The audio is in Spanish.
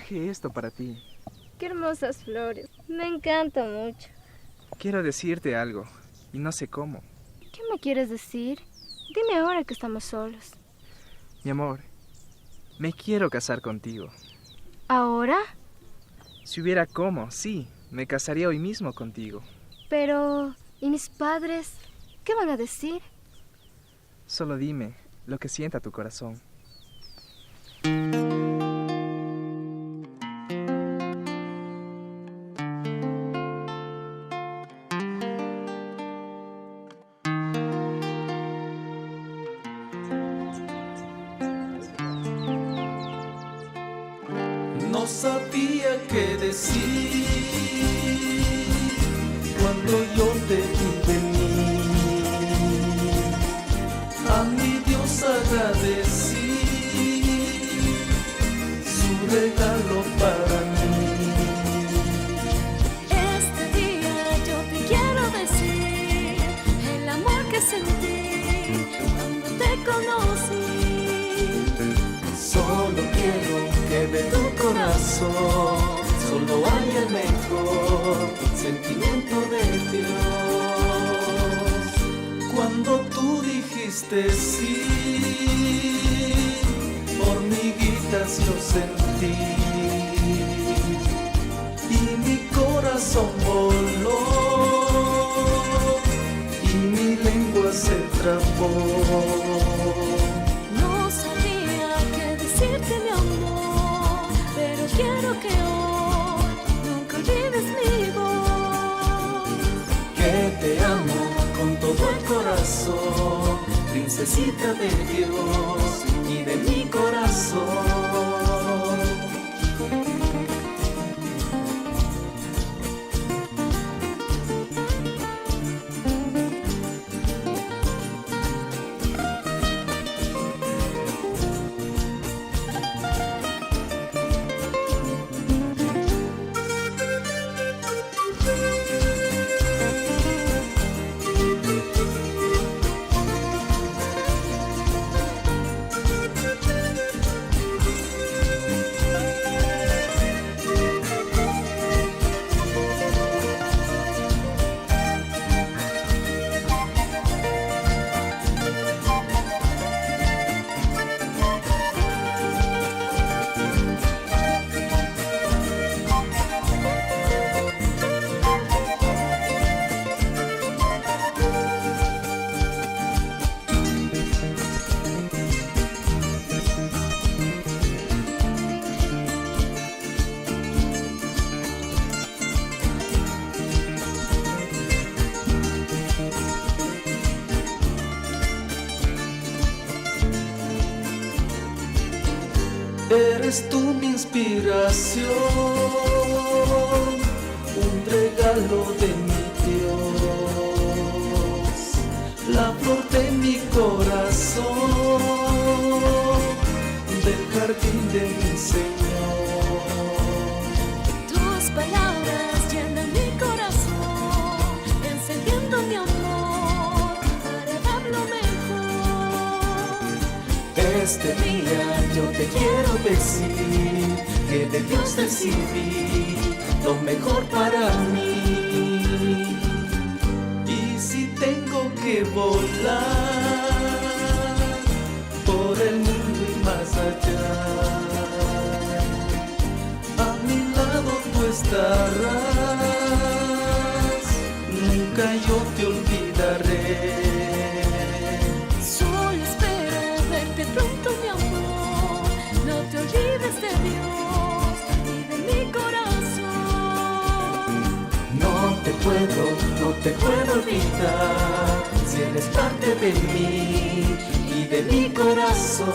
traje esto para ti. Qué hermosas flores. Me encantan mucho. Quiero decirte algo, y no sé cómo. ¿Qué me quieres decir? Dime ahora que estamos solos. Mi amor, me quiero casar contigo. ¿Ahora? Si hubiera cómo, sí, me casaría hoy mismo contigo. Pero, ¿y mis padres? ¿Qué van a decir? Solo dime lo que sienta tu corazón. No sabía qué decir cuando yo te vi venir. A mi Dios agradecí su regalo para mí. Este día yo te quiero decir el amor que sentí cuando te conocí. Solo quiero que de tu corazón solo haya el mejor sentimiento de Dios. Cuando tú dijiste sí, hormiguitas yo sentí y mi corazón voló y mi lengua se trabó. Decirte mi amor, pero quiero que hoy nunca olvides mi voz. Que te amo con todo el corazón, princesita de Dios y de mi corazón. Eres tú mi inspiración, un regalo de mi Dios, la flor de mi corazón, del jardín de mi Señor. Tus palabras llenan mi corazón, encendiendo mi amor para dar lo mejor. Este día yo te quiero decir que de Dios recibí lo mejor para mí. Y si tengo que volar por el mundo y más allá, a mi lado tú estarás, nunca yo te olvidaré. Solo espero verte pronto mi amor, no te olvides de Dios y de mi corazón. No te puedo olvidar, si eres parte de mí y de mi corazón.